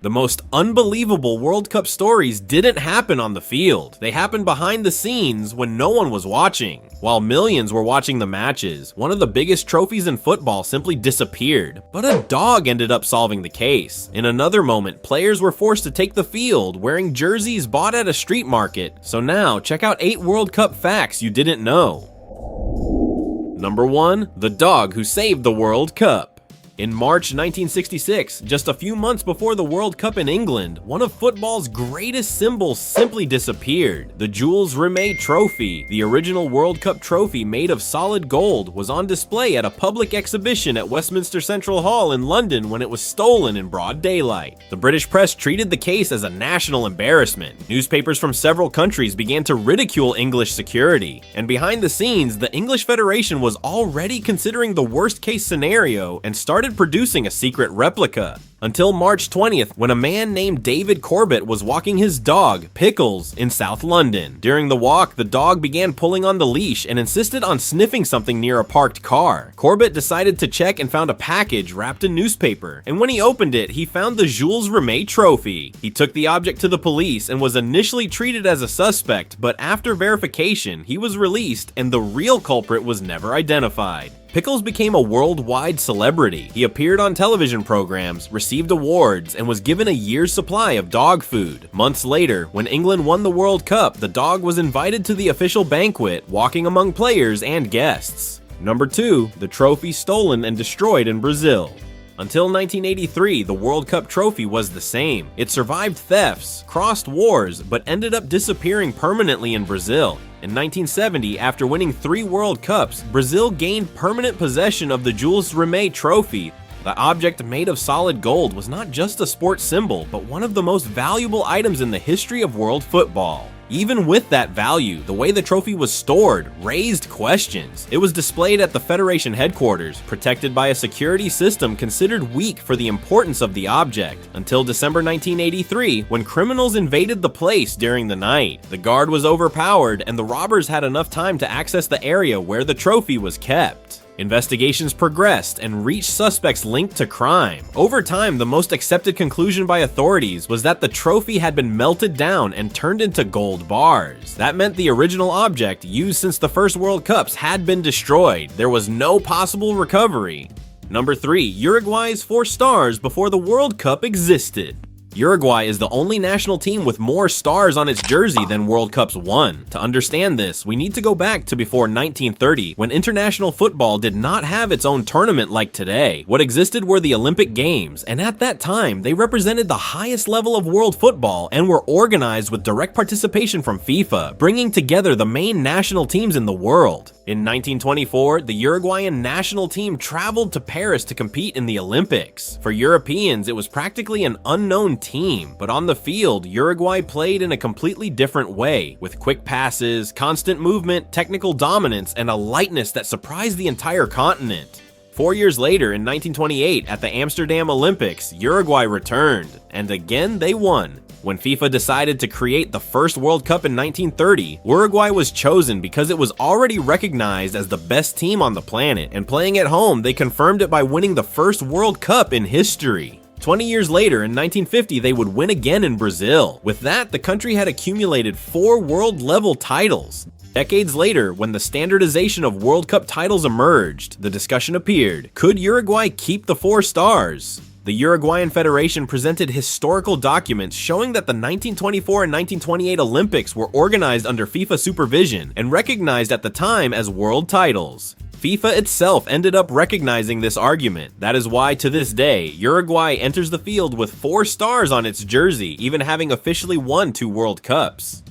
The most unbelievable World Cup stories didn't happen on the field. They happened behind the scenes when no one was watching. While millions were watching the matches, one of the biggest trophies in football simply disappeared. But a dog ended up solving the case. In another moment, players were forced to take the field wearing jerseys bought at a street market. So now, check out 8 World Cup facts you didn't know. Number 1. The dog who saved the World Cup. In March 1966, just a few months before the World Cup in England, one of football's greatest symbols simply disappeared. The Jules Rimet Trophy, the original World Cup trophy made of solid gold, was on display at a public exhibition at Westminster Central Hall in London when it was stolen in broad daylight. The British press treated the case as a national embarrassment. Newspapers from several countries began to ridicule English security. And behind the scenes, the English Federation was already considering the worst-case scenario and started producing a secret replica. Until March 20th, when a man named David Corbett was walking his dog, Pickles, in South London. During the walk, the dog began pulling on the leash and insisted on sniffing something near a parked car. Corbett decided to check and found a package wrapped in newspaper, and when he opened it, he found the Jules Rimet trophy. He took the object to the police and was initially treated as a suspect, but after verification, he was released and the real culprit was never identified. Pickles became a worldwide celebrity. He appeared on television programs, received awards, and was given a year's supply of dog food. Months later, when England won the World Cup, the dog was invited to the official banquet, walking among players and guests. Number 2. The trophy stolen and destroyed in Brazil. Until 1983, the World Cup trophy was the same. It survived thefts, crossed wars, but ended up disappearing permanently in Brazil. In 1970, after winning 3 World Cups, Brazil gained permanent possession of the Jules Rimet trophy. The object made of solid gold was not just a sports symbol, but one of the most valuable items in the history of world football. Even with that value, the way the trophy was stored raised questions. It was displayed at the Federation headquarters, protected by a security system considered weak for the importance of the object, until December 1983, when criminals invaded the place during the night. The guard was overpowered, and the robbers had enough time to access the area where the trophy was kept. Investigations progressed and reached suspects linked to crime. Over time, the most accepted conclusion by authorities was that the trophy had been melted down and turned into gold bars. That meant the original object, used since the first World Cups, had been destroyed. There was no possible recovery. Number 3. Uruguay's 4 stars before the World Cup existed. Uruguay is the only national team with more stars on its jersey than World Cups won. To understand this, we need to go back to before 1930, when international football did not have its own tournament like today. What existed were the Olympic Games, and at that time, they represented the highest level of world football and were organized with direct participation from FIFA, bringing together the main national teams in the world. In 1924, the Uruguayan national team traveled to Paris to compete in the Olympics. For Europeans, it was practically an unknown team, but on the field, Uruguay played in a completely different way, with quick passes, constant movement, technical dominance, and a lightness that surprised the entire continent. 4 years later, in 1928, at the Amsterdam Olympics, Uruguay returned, and again they won. When FIFA decided to create the first World Cup in 1930, Uruguay was chosen because it was already recognized as the best team on the planet, and playing at home, they confirmed it by winning the first World Cup in history. 20 years later, in 1950, they would win again in Brazil. With that, the country had accumulated 4 world-level titles. Decades later, when the standardization of World Cup titles emerged, the discussion appeared: could Uruguay keep the 4 stars? The Uruguayan Federation presented historical documents showing that the 1924 and 1928 Olympics were organized under FIFA supervision and recognized at the time as world titles. FIFA itself ended up recognizing this argument. That is why, to this day, Uruguay enters the field with 4 stars on its jersey, even having officially won 2 World Cups.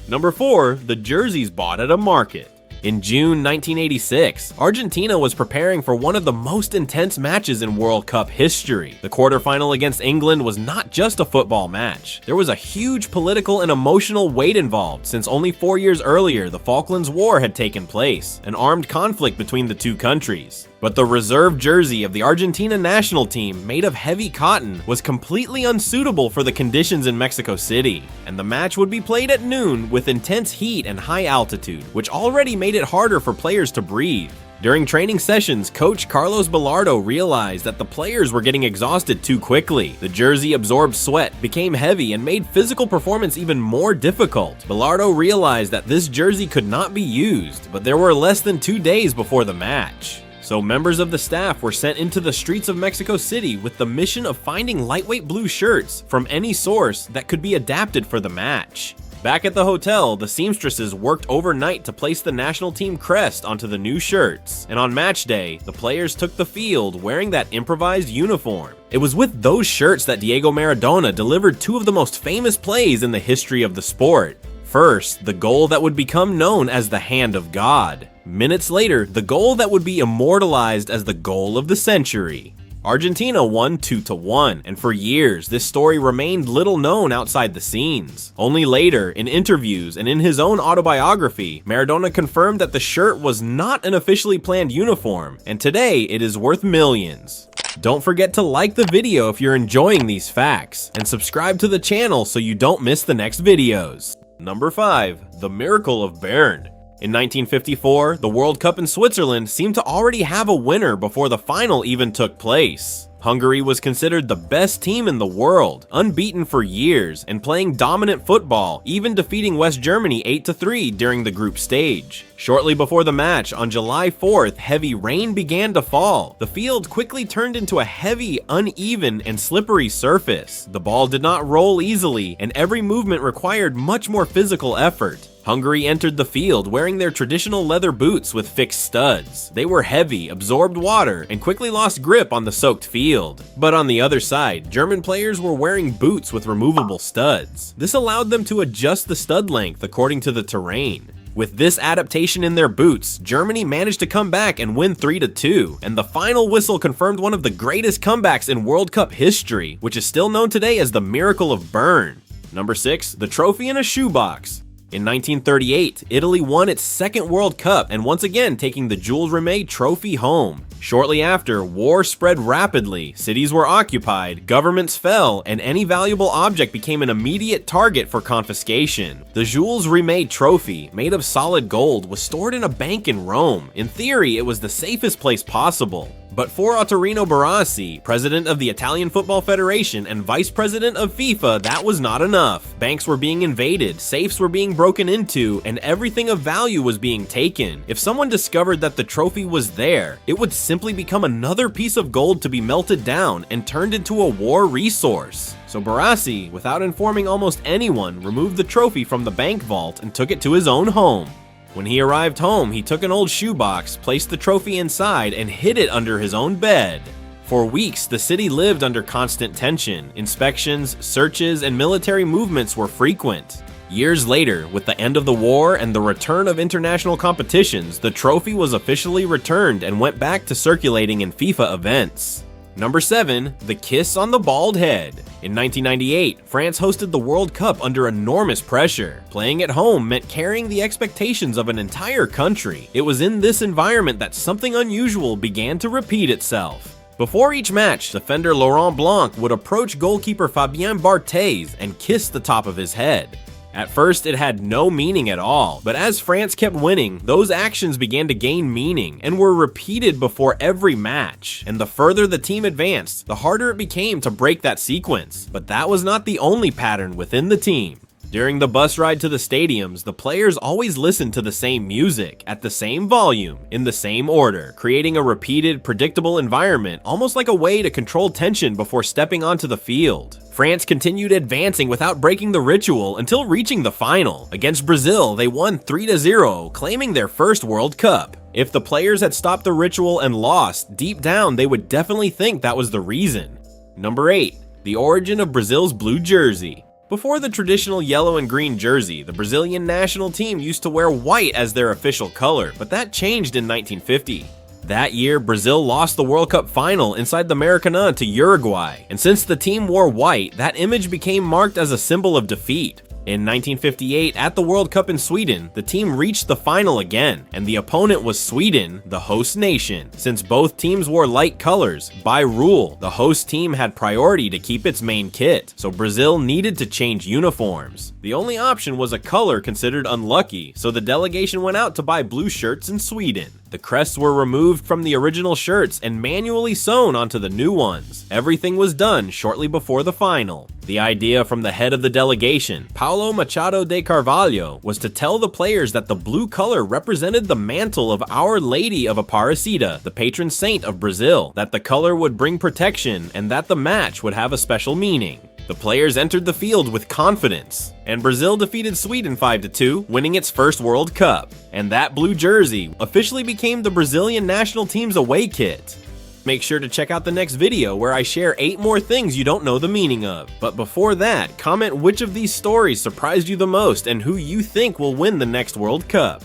Number 4. The jerseys bought at a market. In June 1986, Argentina was preparing for one of the most intense matches in World Cup history. The quarterfinal against England was not just a football match. There was a huge political and emotional weight involved, since only 4 years earlier the Falklands War had taken place, an armed conflict between the two countries. But the reserve jersey of the Argentina national team, made of heavy cotton, was completely unsuitable for the conditions in Mexico City, and the match would be played at noon with intense heat and high altitude, which already made it harder for players to breathe. During training sessions, coach Carlos Bilardo realized that the players were getting exhausted too quickly. The jersey absorbed sweat, became heavy, and made physical performance even more difficult. Bilardo realized that this jersey could not be used, but there were less than 2 days before the match. So members of the staff were sent into the streets of Mexico City with the mission of finding lightweight blue shirts from any source that could be adapted for the match. Back at the hotel, the seamstresses worked overnight to place the national team crest onto the new shirts, and on match day, the players took the field wearing that improvised uniform. It was with those shirts that Diego Maradona delivered two of the most famous plays in the history of the sport. First, the goal that would become known as the Hand of God. Minutes later, the goal that would be immortalized as the goal of the century. Argentina won 2-1, and for years, this story remained little known outside the scenes. Only later, in interviews and in his own autobiography, Maradona confirmed that the shirt was not an officially planned uniform, and today it is worth millions. Don't forget to like the video if you're enjoying these facts, and subscribe to the channel so you don't miss the next videos. Number 5. The Miracle of Bern. In 1954, the World Cup in Switzerland seemed to already have a winner before the final even took place. Hungary was considered the best team in the world, unbeaten for years, and playing dominant football, even defeating West Germany 8-3 during the group stage. Shortly before the match, on July 4th, heavy rain began to fall. The field quickly turned into a heavy, uneven, and slippery surface. The ball did not roll easily, and every movement required much more physical effort. Hungary entered the field wearing their traditional leather boots with fixed studs. They were heavy, absorbed water, and quickly lost grip on the soaked field. But on the other side, German players were wearing boots with removable studs. This allowed them to adjust the stud length according to the terrain. With this adaptation in their boots, Germany managed to come back and win 3-2, and the final whistle confirmed one of the greatest comebacks in World Cup history, which is still known today as the Miracle of Bern. Number 6. The trophy in a shoebox. In 1938, Italy won its second World Cup and once again taking the Jules Rimet trophy home. Shortly after, war spread rapidly, cities were occupied, governments fell, and any valuable object became an immediate target for confiscation. The Jules Rimet trophy, made of solid gold, was stored in a bank in Rome. In theory, it was the safest place possible. But for Ottorino Barassi, president of the Italian Football Federation and vice president of FIFA, that was not enough. Banks were being invaded, safes were being broken into, and everything of value was being taken. If someone discovered that the trophy was there, it would simply become another piece of gold to be melted down and turned into a war resource. So Barassi, without informing almost anyone, removed the trophy from the bank vault and took it to his own home. When he arrived home, he took an old shoebox, placed the trophy inside, and hid it under his own bed. For weeks, the city lived under constant tension. Inspections, searches, and military movements were frequent. Years later, with the end of the war and the return of international competitions, the trophy was officially returned and went back to circulating in FIFA events. Number 7. The kiss on the bald head. In 1998, France hosted the World Cup under enormous pressure. Playing at home meant carrying the expectations of an entire country. It was in this environment that something unusual began to repeat itself. Before each match, defender Laurent Blanc would approach goalkeeper Fabien Barthez and kiss the top of his head. At first, it had no meaning at all, but as France kept winning, those actions began to gain meaning and were repeated before every match. And the further the team advanced, the harder it became to break that sequence. But that was not the only pattern within the team. During the bus ride to the stadiums, the players always listened to the same music, at the same volume, in the same order, creating a repeated, predictable environment, almost like a way to control tension before stepping onto the field. France continued advancing without breaking the ritual until reaching the final. Against Brazil, they won 3-0, claiming their first World Cup. If the players had stopped the ritual and lost, deep down they would definitely think that was the reason. Number 8. The origin of Brazil's blue jersey. Before the traditional yellow and green jersey, the Brazilian national team used to wear white as their official color, but that changed in 1950. That year, Brazil lost the World Cup final inside the Maracanã to Uruguay, and since the team wore white, that image became marked as a symbol of defeat. In 1958, at the World Cup in Sweden, the team reached the final again, and the opponent was Sweden, the host nation. Since both teams wore light colors, by rule, the host team had priority to keep its main kit, so Brazil needed to change uniforms. The only option was a color considered unlucky, so the delegation went out to buy blue shirts in Sweden. The crests were removed from the original shirts and manually sewn onto the new ones. Everything was done shortly before the final. The idea from the head of the delegation, Paulo Machado de Carvalho, was to tell the players that the blue color represented the mantle of Our Lady of Aparecida, the patron saint of Brazil, that the color would bring protection and that the match would have a special meaning. The players entered the field with confidence, and Brazil defeated Sweden 5-2, winning its first World Cup. And that blue jersey officially became the Brazilian national team's away kit. Make sure to check out the next video where I share 8 more things you don't know the meaning of. But before that, comment which of these stories surprised you the most and who you think will win the next World Cup.